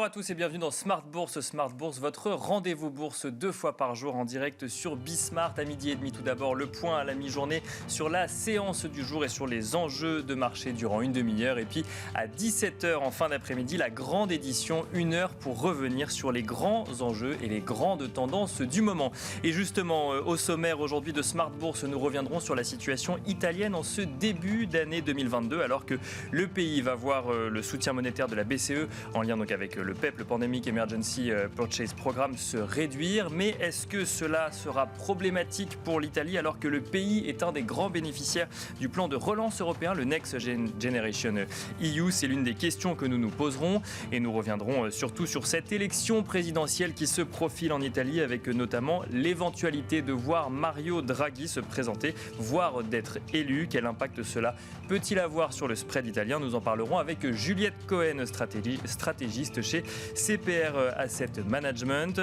Bonjour à tous et bienvenue dans Smart Bourse. Smart Bourse, votre rendez-vous bourse 2 fois par jour en direct sur Bismart à midi et demi. Tout d'abord, le point à la mi-journée sur la séance du jour et sur les enjeux de marché durant une demi-heure. Et puis à 17h en fin d'après-midi, la grande édition, 1 heure pour revenir sur les grands enjeux et les grandes tendances du moment. Et justement, au sommaire aujourd'hui de Smart Bourse, nous reviendrons sur la situation italienne en ce début d'année 2022, alors que le pays va voir le soutien monétaire de la BCE en lien donc avec le PEP, le Pandemic Emergency Purchase Programme, se réduire. Mais est-ce que cela sera problématique pour l'Italie alors que le pays est un des grands bénéficiaires du plan de relance européen, le Next Generation EU? C'est l'une des questions que nous nous poserons et nous reviendrons surtout sur cette élection présidentielle qui se profile en Italie, avec notamment l'éventualité de voir Mario Draghi se présenter, voire d'être élu. Quel impact cela peut-il avoir sur le spread italien? Nous en parlerons avec Juliette Cohen, stratégiste chez CPR Asset Management.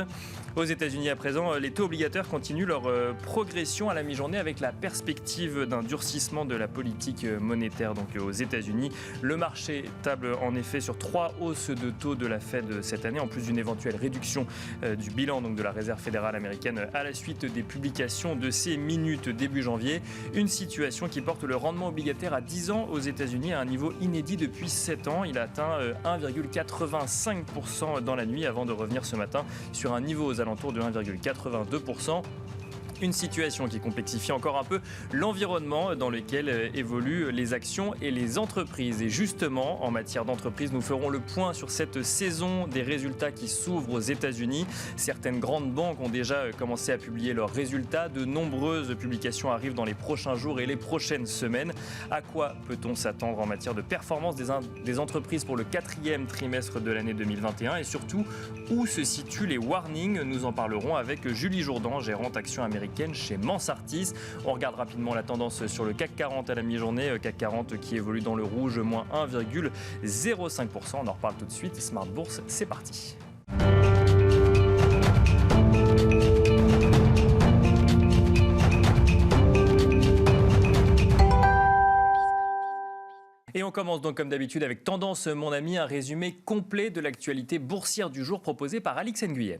Aux États-Unis à présent, les taux obligataires continuent leur progression à la mi-journée avec la perspective d'un durcissement de la politique monétaire. Donc aux États-Unis, le marché table en effet sur 3 hausses de taux de la Fed cette année, en plus d'une éventuelle réduction du bilan donc de la Réserve fédérale américaine à la suite des publications de ces minutes début janvier. Une situation qui porte le rendement obligataire à 10 ans aux États-Unis à un niveau inédit depuis 7 ans. Il a atteint 1,85% dans la nuit avant de revenir ce matin sur un niveau aux alentours de 1,82%. Une situation qui complexifie encore un peu l'environnement dans lequel évoluent les actions et les entreprises. Et justement, en matière d'entreprise, nous ferons le point sur cette saison des résultats qui s'ouvrent aux États-Unis. Certaines grandes banques ont déjà commencé à publier leurs résultats. De nombreuses publications arrivent dans les prochains jours et les prochaines semaines. À quoi peut-on s'attendre en matière de performance des entreprises pour le 4e trimestre de l'année 2021? Et surtout, où se situent les warnings? Nous en parlerons avec Julie Jourdan, gérante actions américaines chez Mansartis. On regarde rapidement la tendance sur le CAC 40 à la mi-journée. CAC 40 qui évolue dans le rouge, moins 1,05%. On en reparle tout de suite. Smart Bourse, c'est parti. Et on commence donc comme d'habitude avec Tendance, mon ami, un résumé complet de l'actualité boursière du jour proposé par Alix Nguyen.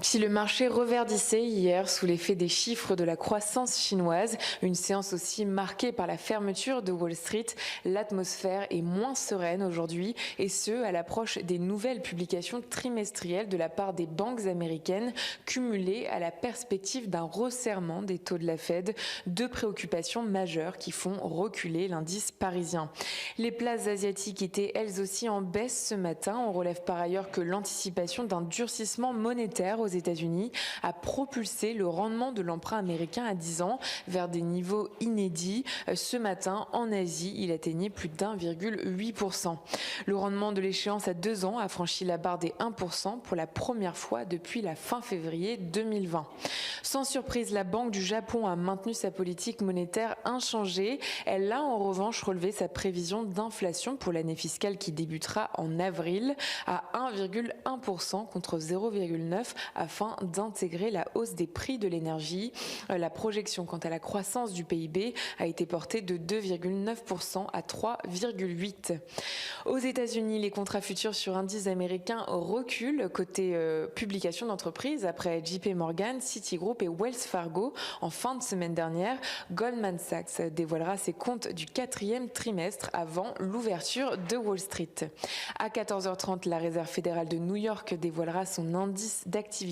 Si le marché reverdissait hier sous l'effet des chiffres de la croissance chinoise, une séance aussi marquée par la fermeture de Wall Street, l'atmosphère est moins sereine aujourd'hui, et ce à l'approche des nouvelles publications trimestrielles de la part des banques américaines, cumulées à la perspective d'un resserrement des taux de la Fed, deux préoccupations majeures qui font reculer l'indice parisien. Les places asiatiques étaient elles aussi en baisse ce matin. On relève par ailleurs que l'anticipation d'un durcissement monétaire aux États-Unis a propulsé le rendement de l'emprunt américain à 10 ans vers des niveaux inédits. Ce matin, en Asie, il atteignait plus d'1,8%. Le rendement de l'échéance à 2 ans a franchi la barre des 1% pour la première fois depuis la fin février 2020. Sans surprise, la Banque du Japon a maintenu sa politique monétaire inchangée. Elle a en revanche relevé sa prévision d'inflation pour l'année fiscale qui débutera en avril à 1,1% contre 0,9% afin d'intégrer la hausse des prix de l'énergie. La projection quant à la croissance du PIB a été portée de 2,9% à 3,8%. Aux États-Unis, les contrats futurs sur indices américains reculent côté publication d'entreprises après JP Morgan, Citigroup et Wells Fargo. En fin de semaine dernière, Goldman Sachs dévoilera ses comptes du 4e trimestre avant l'ouverture de Wall Street. À 14h30, la Réserve fédérale de New York dévoilera son indice d'activité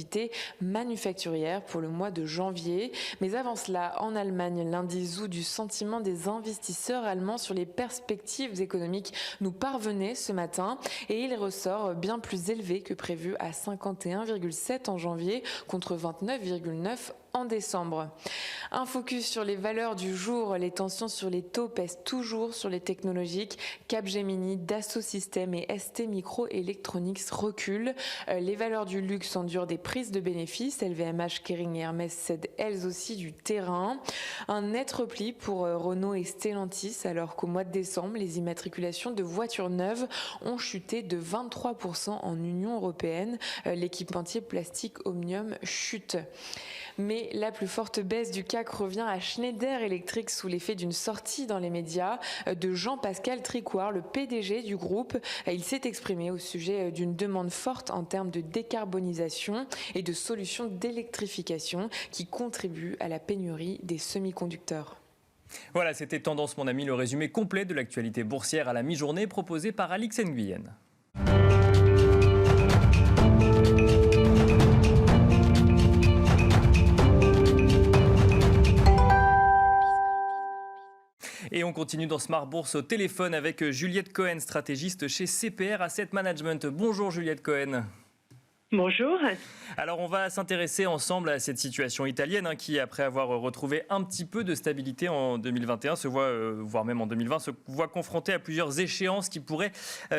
manufacturière pour le mois de janvier. Mais avant cela, en Allemagne, l'indice du sentiment des investisseurs allemands sur les perspectives économiques nous parvenait ce matin et il ressort bien plus élevé que prévu à 51,7 en janvier contre 29,9 en décembre. Un focus sur les valeurs du jour. Les tensions sur les taux pèsent toujours sur les technologiques. Capgemini, Dassault Systèmes et ST Microelectronics reculent. Les valeurs du luxe endurent des prises de bénéfices. LVMH, Kering et Hermès cèdent elles aussi du terrain. Un net repli pour Renault et Stellantis, alors qu'au mois de décembre, les immatriculations de voitures neuves ont chuté de 23% en Union européenne. L'équipementier plastique Omnium chute. Mais la plus forte baisse du CAC revient à Schneider Electric sous l'effet d'une sortie dans les médias de Jean-Pascal Tricoire, le PDG du groupe. Il s'est exprimé au sujet d'une demande forte en termes de décarbonisation et de solutions d'électrification qui contribuent à la pénurie des semi-conducteurs. Voilà, c'était Tendance mon ami, le résumé complet de l'actualité boursière à la mi-journée proposé par Alix Nguyen. Et on continue dans Smart Bourse au téléphone avec Juliette Cohen, stratégiste chez CPR Asset Management. Bonjour Juliette Cohen. Bonjour. Alors on va s'intéresser ensemble à cette situation italienne qui, après avoir retrouvé un petit peu de stabilité en 2021, se voit, voire même en 2020, se voit confrontée à plusieurs échéances qui pourraient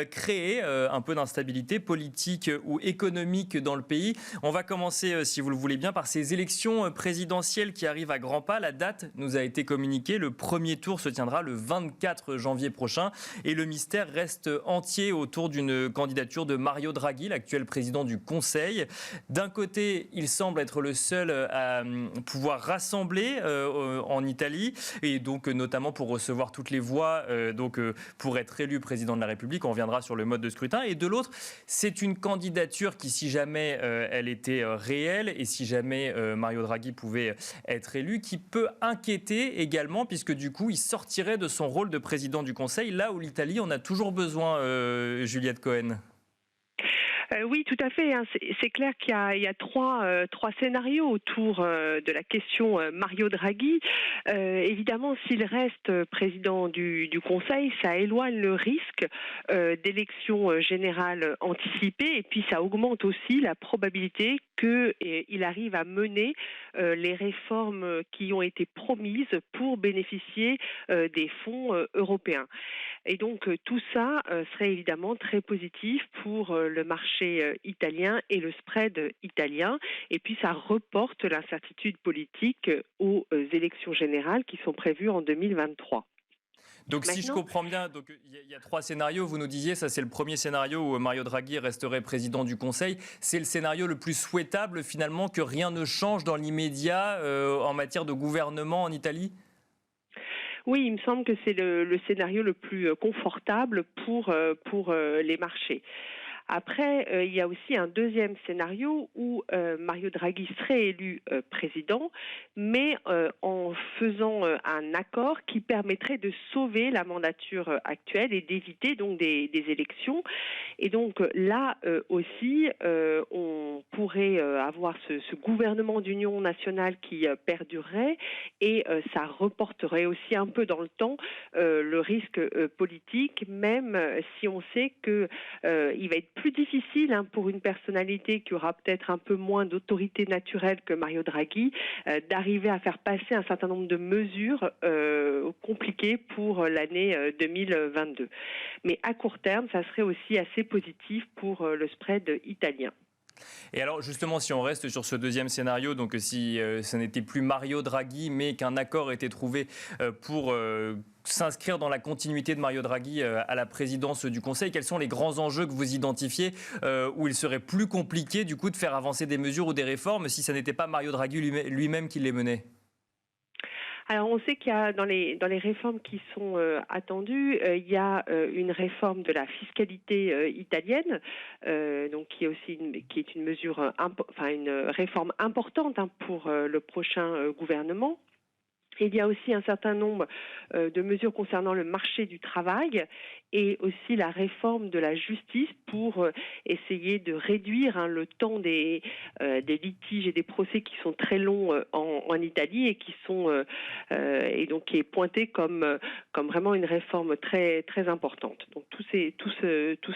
créer un peu d'instabilité politique ou économique dans le pays. On va commencer, si vous le voulez bien, par ces élections présidentielles qui arrivent à grands pas. La date nous a été communiquée. Le premier tour se tiendra le 24 janvier prochain et le mystère reste entier autour d'une candidature de Mario Draghi, l'actuel président du Conseil. D'un côté, il semble être le seul à pouvoir rassembler en Italie et donc notamment pour recevoir toutes les voix pour être élu président de la République. On reviendra sur le mode de scrutin. Et de l'autre, c'est une candidature qui, si jamais elle était réelle et si jamais Mario Draghi pouvait être élu, qui peut inquiéter également puisque du coup, il sortirait de son rôle de président du Conseil, là où l'Italie en a toujours besoin, Juliette Cohen. Oui, tout à fait. C'est clair qu'il y a trois scénarios autour de la question Mario Draghi. Évidemment, s'il reste président du Conseil, ça éloigne le risque d'élection générale anticipée et puis ça augmente aussi la probabilité qu'il arrive à mener les réformes qui ont été promises pour bénéficier des fonds européens. Et donc tout ça serait évidemment très positif pour le marché italien et le spread italien. Et puis ça reporte l'incertitude politique aux élections générales qui sont prévues en 2023. Donc si je comprends bien, il y a trois scénarios, vous nous disiez, ça c'est le premier scénario où Mario Draghi resterait président du Conseil. C'est le scénario le plus souhaitable finalement, que rien ne change dans l'immédiat en matière de gouvernement en Italie ? Oui, il me semble que c'est le scénario le plus confortable pour les marchés. Après, il y a aussi un deuxième scénario où Mario Draghi serait élu président, mais en faisant un accord qui permettrait de sauver la mandature actuelle et d'éviter donc des élections. Et donc là aussi, on pourrait avoir ce gouvernement d'union nationale qui perdurerait et ça reporterait aussi un peu dans le temps le risque politique, même si on sait que il va être plus difficile pour une personnalité qui aura peut-être un peu moins d'autorité naturelle que Mario Draghi d'arriver à faire passer un certain nombre de mesures compliquées pour l'année 2022. Mais à court terme, ça serait aussi assez positif pour le spread italien. Et alors justement, si on reste sur ce deuxième scénario, donc si ce n'était plus Mario Draghi, mais qu'un accord était trouvé pour s'inscrire dans la continuité de Mario Draghi à la présidence du Conseil, quels sont les grands enjeux que vous identifiez où il serait plus compliqué du coup de faire avancer des mesures ou des réformes si ce n'était pas Mario Draghi lui-même qui les menait ? Alors on sait qu'il y a dans les réformes qui sont attendues, il y a une réforme de la fiscalité italienne, donc qui est une mesure, une réforme importante pour le prochain gouvernement. Il y a aussi un certain nombre de mesures concernant le marché du travail et aussi la réforme de la justice pour essayer de réduire le temps des litiges et des procès qui sont très longs en Italie et qui sont et donc qui est pointé comme vraiment une réforme très très importante. Donc tout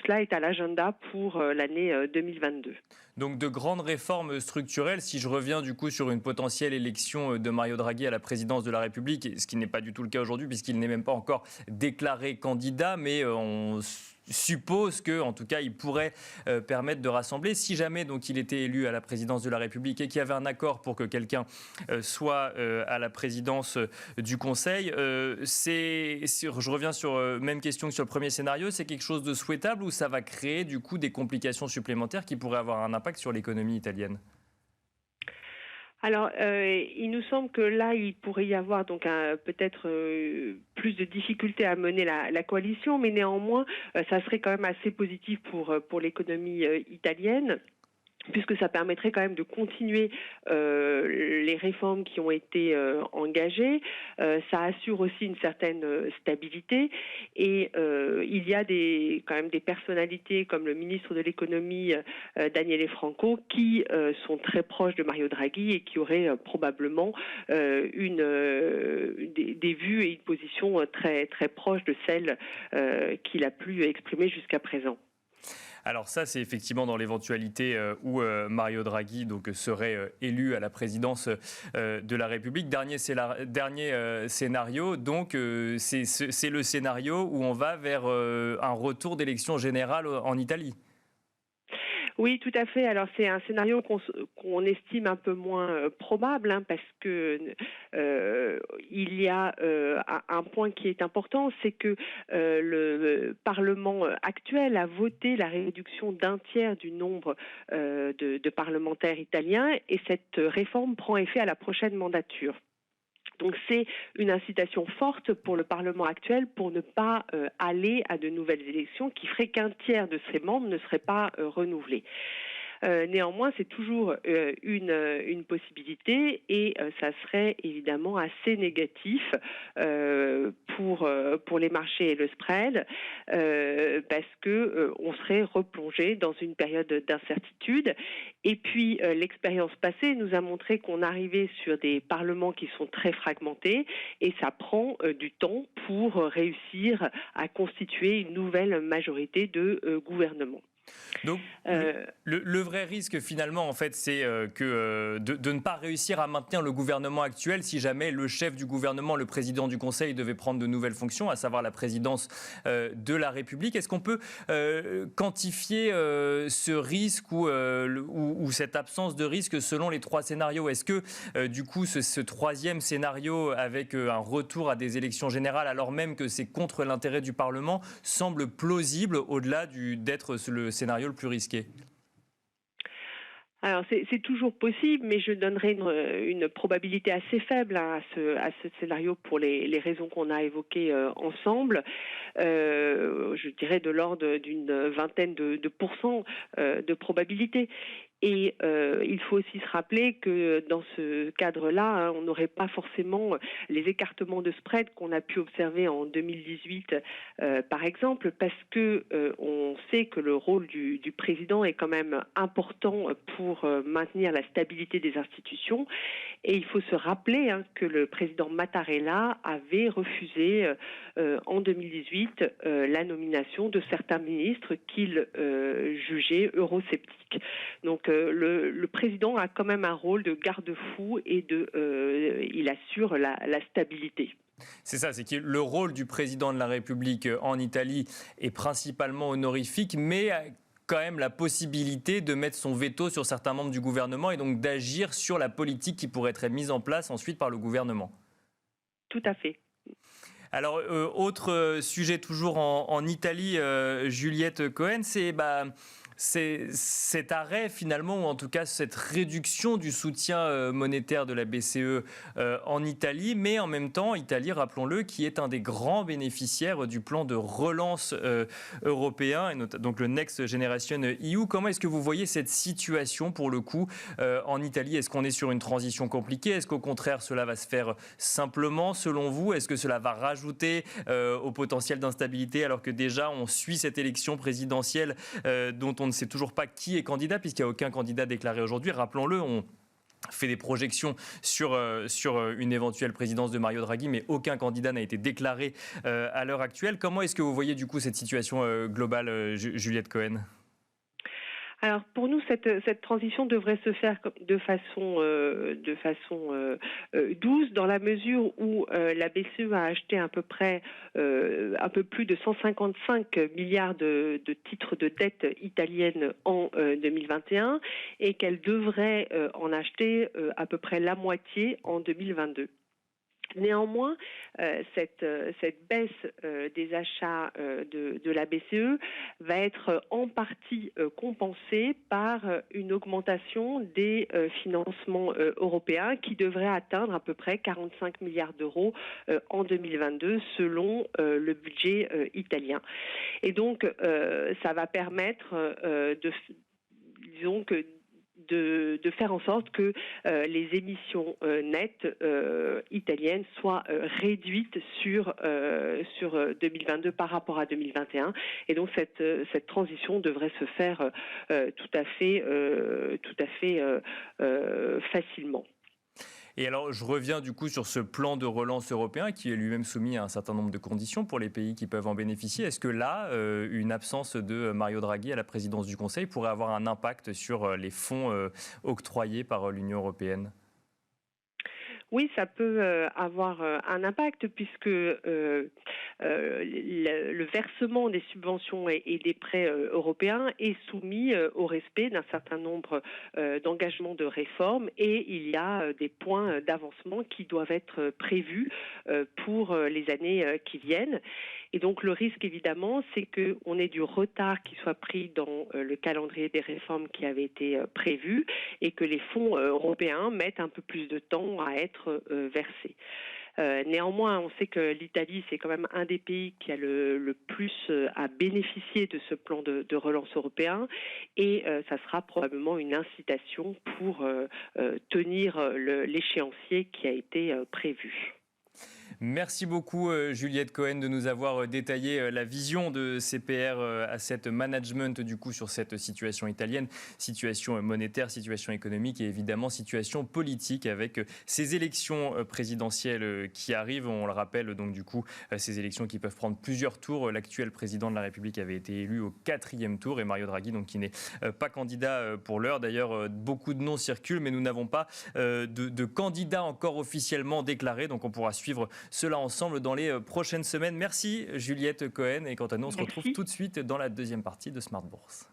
cela est à l'agenda pour l'année 2022. Donc de grandes réformes structurelles, si je reviens du coup sur une potentielle élection de Mario Draghi à la présidence de la République, ce qui n'est pas du tout le cas aujourd'hui puisqu'il n'est même pas encore déclaré candidat, mais on suppose que, en tout cas, il pourrait permettre de rassembler. Si jamais donc il était élu à la présidence de la République et qu'il y avait un accord pour que quelqu'un soit à la présidence du Conseil, je reviens sur même question que sur le premier scénario, c'est quelque chose de souhaitable ou ça va créer du coup des complications supplémentaires qui pourraient avoir un impact sur l'économie italienne ? Alors, il nous semble que là, il pourrait y avoir donc peut-être plus de difficultés à mener la coalition, mais néanmoins, ça serait quand même assez positif pour l'économie italienne, puisque ça permettrait quand même de continuer les réformes qui ont été engagées. Ça assure aussi une certaine stabilité et il y a quand même des personnalités comme le ministre de l'économie Daniele Franco qui sont très proches de Mario Draghi et qui auraient probablement des vues et une position très, très proche de celle qu'il a pu exprimer jusqu'à présent. Alors ça, c'est effectivement dans l'éventualité où Mario Draghi serait élu à la présidence de la République. Dernier scénario, donc c'est le scénario où on va vers un retour d'élection générale en Italie. Oui, tout à fait. Alors c'est un scénario qu'on estime un peu moins probable, parce que il y a un point qui est important, c'est que le Parlement actuel a voté la réduction d'un tiers du nombre de parlementaires italiens, et cette réforme prend effet à la prochaine mandature. Donc c'est une incitation forte pour le Parlement actuel pour ne pas aller à de nouvelles élections qui feraient qu'un tiers de ses membres ne seraient pas renouvelés. Néanmoins, c'est toujours une possibilité et ça serait évidemment assez négatif pour les marchés et le spread parce que on serait replongé dans une période d'incertitude. Et puis, l'expérience passée nous a montré qu'on arrivait sur des parlements qui sont très fragmentés et ça prend du temps pour réussir à constituer une nouvelle majorité de gouvernement. Donc, le vrai risque finalement, en fait, c'est de ne pas réussir à maintenir le gouvernement actuel si jamais le chef du gouvernement, le président du Conseil, devait prendre de nouvelles fonctions, à savoir la présidence de la République. Est-ce qu'on peut quantifier ce risque ou cette absence de risque selon les trois scénarios? Est-ce que du coup ce troisième scénario avec un retour à des élections générales alors même que c'est contre l'intérêt du Parlement semble plausible au-delà d'être le scénario le plus risqué? Alors c'est toujours possible, mais je donnerais une probabilité assez faible à ce scénario pour les raisons qu'on a évoquées ensemble. Je dirais de l'ordre d'une vingtaine de pourcents de probabilité. Et il faut aussi se rappeler que dans ce cadre-là, on n'aurait pas forcément les écartements de spread qu'on a pu observer en 2018, par exemple, parce que on sait que le rôle du président est quand même important pour maintenir la stabilité des institutions. Et il faut se rappeler que le président Mattarella avait refusé en 2018 la nomination de certains ministres qu'il jugeait eurosceptiques. Donc le président a quand même un rôle de garde-fou et il assure la stabilité. C'est ça, c'est que le rôle du président de la République en Italie est principalement honorifique, mais quand même la possibilité de mettre son veto sur certains membres du gouvernement et donc d'agir sur la politique qui pourrait être mise en place ensuite par le gouvernement. Tout à fait. Alors, autre sujet toujours en Italie, Juliette Cohen, c'est cet arrêt finalement, ou en tout cas cette réduction du soutien monétaire de la BCE en Italie, mais en même temps, Italie, rappelons-le, qui est un des grands bénéficiaires du plan de relance européen, et donc le Next Generation EU. Comment est-ce que vous voyez cette situation pour le coup en Italie? Est-ce qu'on est sur une transition compliquée? Est-ce qu'au contraire cela va se faire simplement selon vous? Est-ce que cela va rajouter au potentiel d'instabilité alors que déjà on suit cette élection présidentielle dont on ne sait toujours pas qui est candidat puisqu'il n'y a aucun candidat déclaré aujourd'hui. Rappelons-le, on fait des projections sur une éventuelle présidence de Mario Draghi, mais aucun candidat n'a été déclaré à l'heure actuelle. Comment est-ce que vous voyez du coup cette situation globale, Juliette Cohen ? Alors pour nous, cette transition devrait se faire de façon douce, dans la mesure où la BCE a acheté à peu près un peu plus de 155 milliards de titres de dette italienne en 2021 et qu'elle devrait en acheter à peu près la moitié en 2022. Néanmoins, cette baisse des achats de la BCE va être en partie compensée par une augmentation des financements européens qui devrait atteindre à peu près 45 milliards d'euros en 2022 selon le budget italien. Et donc, ça va permettre de faire en sorte que les émissions nettes italiennes soient réduites sur 2022 par rapport à 2021. Et donc cette transition devrait se faire tout à fait facilement. Et alors, je reviens du coup sur ce plan de relance européen qui est lui-même soumis à un certain nombre de conditions pour les pays qui peuvent en bénéficier. Est-ce que là, une absence de Mario Draghi à la présidence du Conseil pourrait avoir un impact sur les fonds octroyés par l'Union européenne ? Oui, ça peut avoir un impact puisque le versement des subventions et des prêts européens est soumis au respect d'un certain nombre d'engagements de réforme et il y a des points d'avancement qui doivent être prévus pour les années qui viennent. Et donc le risque évidemment, c'est qu'on ait du retard qui soit pris dans le calendrier des réformes qui avait été prévu et que les fonds européens mettent un peu plus de temps à être versés. Néanmoins, on sait que l'Italie, c'est quand même un des pays qui a le plus à bénéficier de ce plan de relance européen et ça sera probablement une incitation pour tenir l'échéancier qui a été prévu. Merci beaucoup Juliette Cohen de nous avoir détaillé la vision de CPR Asset Management du coup sur cette situation italienne, situation monétaire, situation économique et évidemment situation politique avec ces élections présidentielles qui arrivent. On le rappelle donc du coup ces élections qui peuvent prendre plusieurs tours. L'actuel président de la République avait été élu au 4e tour et Mario Draghi donc qui n'est pas candidat pour l'heure. D'ailleurs beaucoup de noms circulent mais nous n'avons pas de candidat encore officiellement déclaré donc on pourra suivre cela ensemble dans les prochaines semaines. Merci Juliette Cohen et quant à nous on se retrouve tout de suite dans la deuxième partie de Smart Bourse.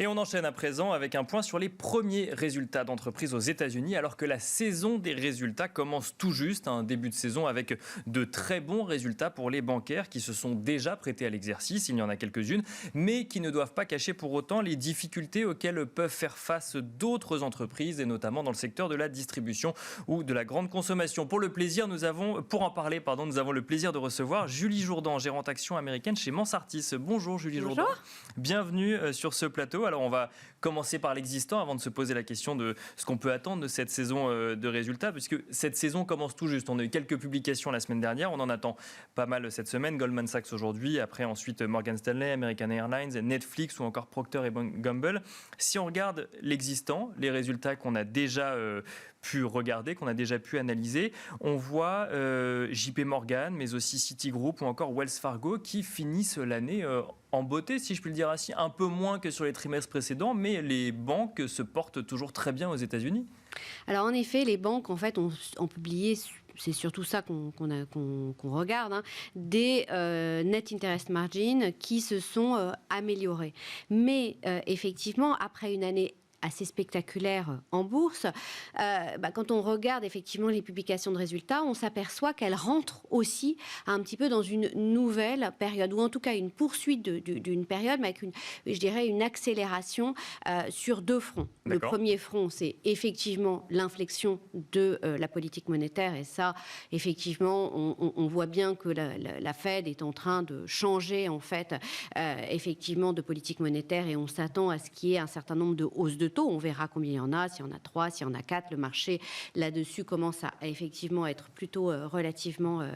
Et on enchaîne à présent avec un point sur les premiers résultats d'entreprises aux États-Unis, alors que la saison des résultats commence tout juste, un début de saison avec de très bons résultats pour les bancaires qui se sont déjà prêtés à l'exercice. Il y en a quelques-unes, mais qui ne doivent pas cacher pour autant les difficultés auxquelles peuvent faire face d'autres entreprises, et notamment dans le secteur de la distribution ou de la grande consommation. Pour en parler, nous avons le plaisir de recevoir Julie Jourdan, gérante action américaine chez Mansartis. Bonjour Julie Jourdan. Bienvenue sur ce plateau. Alors on va commencer par l'existant avant de se poser la question de ce qu'on peut attendre de cette saison de résultats, puisque cette saison commence tout juste. On a eu quelques publications la semaine dernière, on en attend pas mal cette semaine. Goldman Sachs aujourd'hui, après ensuite Morgan Stanley, American Airlines, Netflix ou encore Procter & Gamble. Si on regarde l'existant, les résultats qu'on a déjà pu regarder, qu'on a déjà pu analyser, on voit JP Morgan, mais aussi Citigroup ou encore Wells Fargo qui finissent l'année en beauté, si je puis le dire ainsi, un peu moins que sur les trimestres précédents, mais les banques se portent toujours très bien aux États-Unis. Alors en effet, les banques en fait ont publié, c'est surtout ça qu'on regarde, des net interest margin qui se sont améliorés. Mais effectivement, après une année assez spectaculaire en bourse, quand on regarde effectivement les publications de résultats, on s'aperçoit qu'elles rentrent aussi un petit peu dans une nouvelle période, ou en tout cas une poursuite d'une période, mais avec une accélération sur deux fronts. Le premier front, c'est effectivement l'inflexion de la politique monétaire, et ça, effectivement, on voit bien que la Fed est en train de changer, en fait, effectivement, de politique monétaire, et on s'attend à ce qu'il y ait un certain nombre de hausses de taux. On verra combien il y en a, s'il y en a 3, s'il y en a 4. Le marché, là-dessus, commence à effectivement être plutôt relativement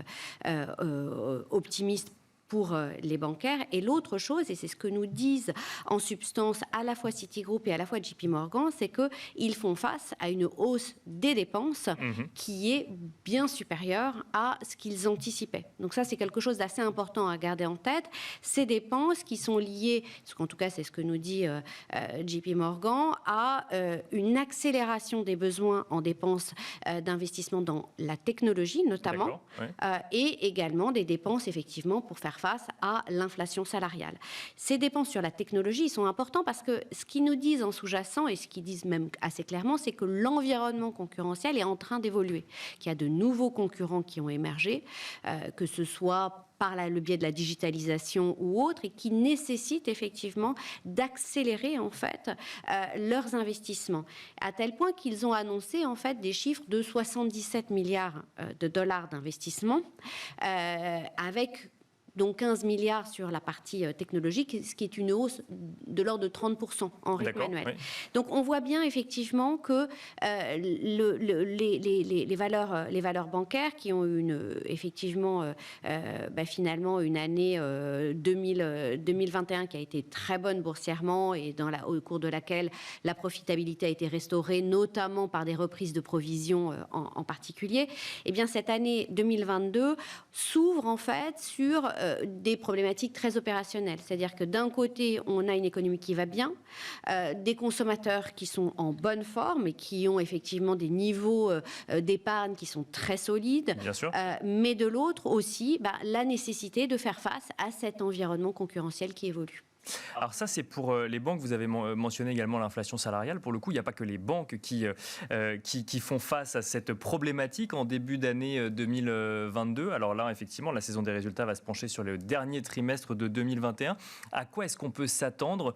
optimiste pour les bancaires. Et l'autre chose, et c'est ce que nous disent en substance à la fois Citigroup et à la fois JP Morgan, c'est qu'ils font face à une hausse des dépenses qui est bien supérieure à ce qu'ils anticipaient. Donc ça, c'est quelque chose d'assez important à garder en tête. Ces dépenses qui sont liées, parce qu'en tout cas, c'est ce que nous dit JP Morgan, à une accélération des besoins en dépenses d'investissement dans la technologie, notamment, et également des dépenses, effectivement, pour faire face à l'inflation salariale. Ces dépenses sur la technologie sont importantes parce que ce qu'ils nous disent en sous-jacent et ce qu'ils disent même assez clairement, c'est que l'environnement concurrentiel est en train d'évoluer, qu'il y a de nouveaux concurrents qui ont émergé, que ce soit par le biais de la digitalisation ou autre, et qui nécessitent effectivement d'accélérer en fait leurs investissements, à tel point qu'ils ont annoncé en fait des chiffres de 77 milliards de dollars d'investissement, avec donc 15 milliards sur la partie technologique, ce qui est une hausse de l'ordre de 30% en rythme annuel. Oui. Donc on voit bien effectivement que les valeurs bancaires qui ont effectivement finalement une année 2021 qui a été très bonne boursièrement et au cours de laquelle la profitabilité a été restaurée, notamment par des reprises de provisions en particulier, eh bien cette année 2022 s'ouvre en fait sur des problématiques très opérationnelles. C'est-à-dire que d'un côté, on a une économie qui va bien, des consommateurs qui sont en bonne forme et qui ont effectivement des niveaux d'épargne qui sont très solides, bien sûr. Mais de l'autre aussi, la nécessité de faire face à cet environnement concurrentiel qui évolue. Alors ça, c'est pour les banques. Vous avez mentionné également l'inflation salariale. Pour le coup, il n'y a pas que les banques qui font face à cette problématique en début d'année 2022. Alors là, effectivement, la saison des résultats va se pencher sur le dernier trimestre de 2021. À quoi est-ce qu'on peut s'attendre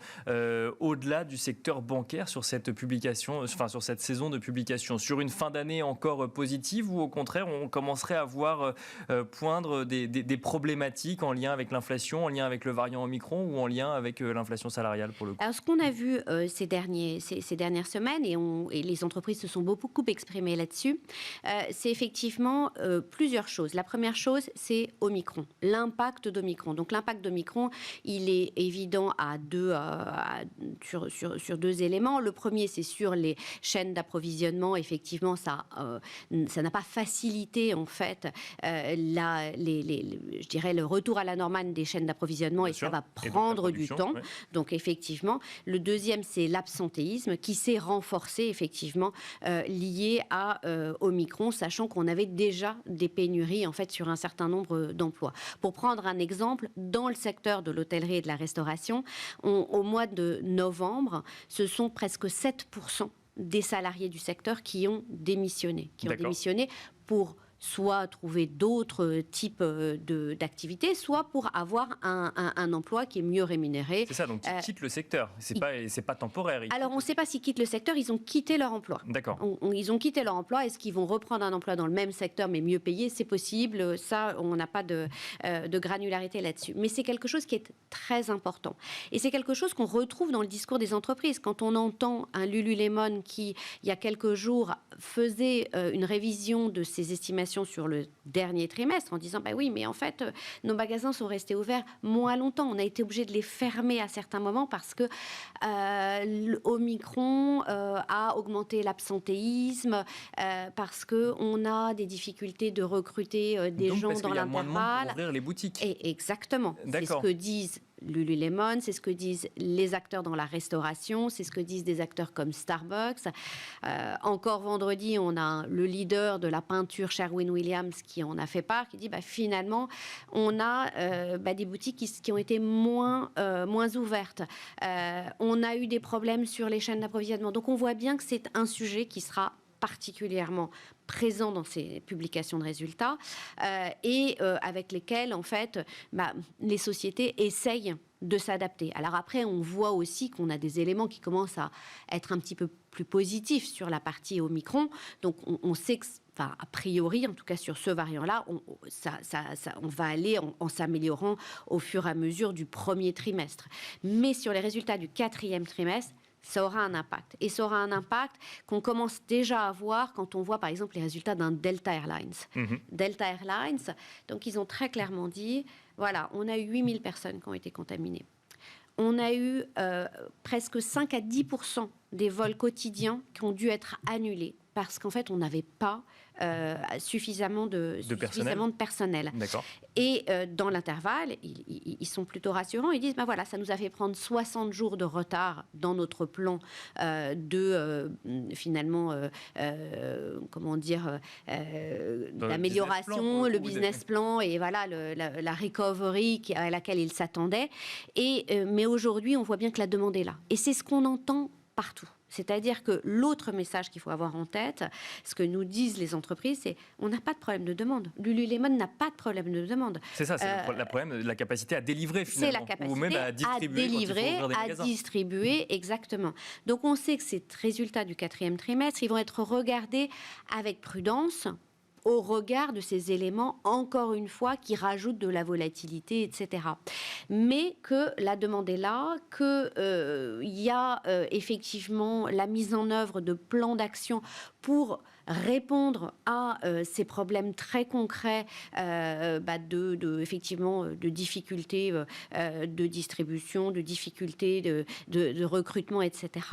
au-delà du secteur bancaire sur cette publication, enfin sur cette saison de publication, sur une fin d'année encore positive, ou au contraire, on commencerait à voir poindre des problématiques en lien avec l'inflation, en lien avec le variant Omicron, ou en lien avec l'inflation salariale pour le coup? Alors, ce qu'on a vu ces dernières semaines, et les entreprises se sont beaucoup exprimées là-dessus, c'est effectivement plusieurs choses. La première chose, c'est Omicron, l'impact d'Omicron. Donc, l'impact d'Omicron, il est évident sur deux éléments. Le premier, c'est sur les chaînes d'approvisionnement. Effectivement, ça n'a pas facilité, en fait, je dirais, le retour à la normale des chaînes d'approvisionnement, bien et sûr. Ça va prendre du temps. Ouais. Donc, effectivement, le deuxième, c'est l'absentéisme qui s'est renforcé, effectivement, lié à Omicron, sachant qu'on avait déjà des pénuries, en fait, sur un certain nombre d'emplois. Pour prendre un exemple, dans le secteur de l'hôtellerie et de la restauration, au mois de novembre, ce sont presque 7% des salariés du secteur qui ont démissionné. Pour soit trouver d'autres types d'activités, soit pour avoir un emploi qui est mieux rémunéré. C'est ça, donc ils quittent le secteur. C'est pas temporaire. Alors, on ne sait pas s'ils quittent le secteur, ils ont quitté leur emploi. D'accord. Ils ont quitté leur emploi. Est-ce qu'ils vont reprendre un emploi dans le même secteur, mais mieux payé? C'est possible. Ça, on n'a pas de granularité là-dessus. Mais c'est quelque chose qui est très important. Et c'est quelque chose qu'on retrouve dans le discours des entreprises. Quand on entend un Lululemon qui, il y a quelques jours, faisait une révision de ses estimations sur le dernier trimestre en disant oui, mais en fait nos magasins sont restés ouverts moins longtemps, on a été obligé de les fermer à certains moments parce que l'Omicron a augmenté l'absentéisme, parce qu'on a des difficultés de recruter des gens dans l'intervalle. Moins de monde pour ouvrir les boutiques. Et exactement, c'est ce que disent Lululemon, c'est ce que disent les acteurs dans la restauration, c'est ce que disent des acteurs comme Starbucks. Encore vendredi, on a le leader de la peinture, Sherwin-Williams, qui en a fait part, qui dit finalement, on a des boutiques qui ont été moins ouvertes. On a eu des problèmes sur les chaînes d'approvisionnement. Donc on voit bien que c'est un sujet qui sera particulièrement présent dans ces publications de résultats et avec lesquels, en fait, les sociétés essayent de s'adapter. Alors après, on voit aussi qu'on a des éléments qui commencent à être un petit peu plus positifs sur la partie Omicron. Donc, on sait que, a priori, en tout cas sur ce variant-là, on va aller en s'améliorant au fur et à mesure du premier trimestre. Mais sur les résultats du quatrième trimestre, ça aura un impact. Et ça aura un impact qu'on commence déjà à voir quand on voit, par exemple, les résultats d'un Delta Airlines. Mm-hmm. Delta Airlines, donc ils ont très clairement dit, voilà, on a eu 8000 personnes qui ont été contaminées. On a eu presque 5 à 10% des vols quotidiens qui ont dû être annulés parce qu'en fait, on n'avait pas suffisamment de personnel. D'accord. Et dans l'intervalle, ils sont plutôt rassurants. Ils disent, ben voilà, ça nous a fait prendre 60 jours de retard dans notre plan l'amélioration, le business plan et voilà la recovery à laquelle ils s'attendaient. Mais aujourd'hui, on voit bien que la demande est là. Et c'est ce qu'on entend partout. C'est-à-dire que l'autre message qu'il faut avoir en tête, ce que nous disent les entreprises, c'est on n'a pas de problème de demande. Lululemon n'a pas de problème de demande. C'est ça, c'est le problème, la capacité à délivrer finalement. C'est la capacité ou même à distribuer, à distribuer, exactement. Donc on sait que ces résultats du 4e trimestre, ils vont être regardés avec prudence, au regard de ces éléments, encore une fois, qui rajoutent de la volatilité, etc. Mais que la demande est là, qu'il y a effectivement la mise en œuvre de plans d'action pour répondre à ces problèmes très concrets effectivement, de difficultés de distribution, de difficultés de recrutement, etc.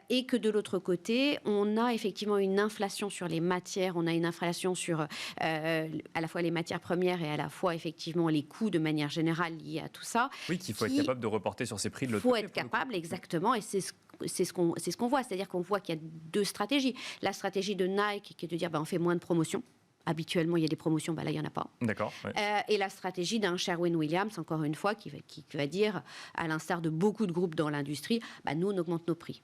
Et que de l'autre côté, on a effectivement une inflation sur les matières, on a une inflation sur à la fois les matières premières et à la fois effectivement les coûts de manière générale liés à tout ça. Oui, qu'il faut être capable de reporter sur ces prix de l'autre côté. Il faut être capable, exactement, et c'est ce qu'on voit, c'est-à-dire qu'on voit qu'il y a deux stratégies. La stratégie de Nike qui est de dire on fait moins de promotions. Habituellement, il y a des promotions, là, il n'y en a pas. D'accord. Ouais. Et la stratégie d'un Sherwin-Williams, encore une fois, qui va dire, à l'instar de beaucoup de groupes dans l'industrie, nous, on augmente nos prix.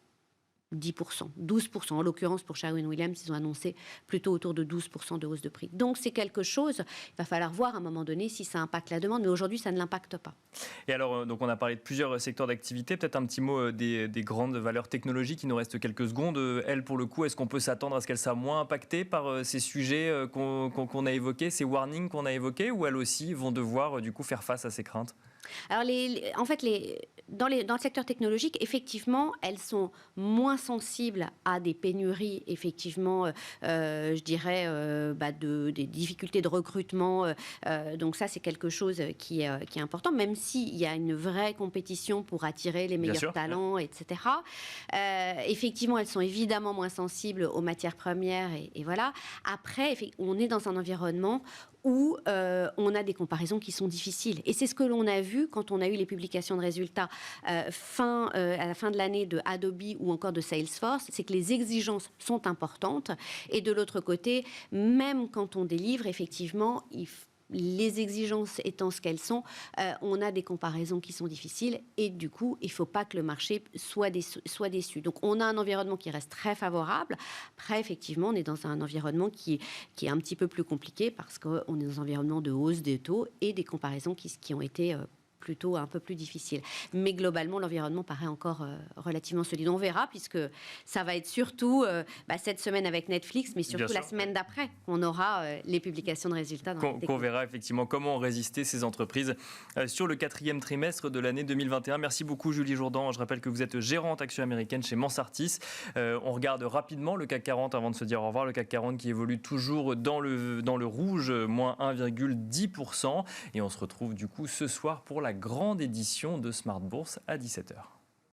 10%, 12%. En l'occurrence, pour Sherwin-Williams, ils ont annoncé plutôt autour de 12% de hausse de prix. Donc, c'est quelque chose, il va falloir voir à un moment donné si ça impacte la demande, mais aujourd'hui, ça ne l'impacte pas. Et alors, donc on a parlé de plusieurs secteurs d'activité, peut-être un petit mot des grandes valeurs technologiques, il nous reste quelques secondes. Elles, pour le coup, est-ce qu'on peut s'attendre à ce qu'elles soient moins impactées par ces sujets qu'on a évoqués, ces warnings qu'on a évoqués, ou elles aussi vont devoir, du coup, faire face à ces craintes ? Alors, dans le secteur technologique, effectivement, elles sont moins sensibles à des pénuries, effectivement, je dirais, des difficultés de recrutement. Donc ça, c'est quelque chose qui est important, même s'il y a une vraie compétition pour attirer les meilleurs talents, etc. Effectivement, elles sont évidemment moins sensibles aux matières premières, et voilà. Après, on est dans un environnement où on a des comparaisons qui sont difficiles. Et c'est ce que l'on a vu quand on a eu les publications de résultats à la fin de l'année de Adobe ou encore de Salesforce, c'est que les exigences sont importantes. Et de l'autre côté, même quand on délivre, effectivement, les exigences étant ce qu'elles sont, on a des comparaisons qui sont difficiles et du coup, il ne faut pas que le marché soit déçu. Donc, on a un environnement qui reste très favorable. Après, effectivement, on est dans un environnement qui est un petit peu plus compliqué parce qu'on est dans un environnement de hausse des taux et des comparaisons qui ont été plutôt un peu plus difficile. Mais globalement, l'environnement paraît encore relativement solide. On verra, puisque ça va être surtout cette semaine avec Netflix, mais surtout la semaine d'après, on aura les publications de résultats. Qu'on verra effectivement comment résister ces entreprises sur le 4e trimestre de l'année 2021. Merci beaucoup Julie Jourdan. Je rappelle que vous êtes gérante action américaine chez Mansartis. On regarde rapidement le CAC 40 avant de se dire au revoir. Le CAC 40 qui évolue toujours dans le rouge, moins 1,10%. Et on se retrouve du coup ce soir pour la grande édition de Smart Bourse à 17h.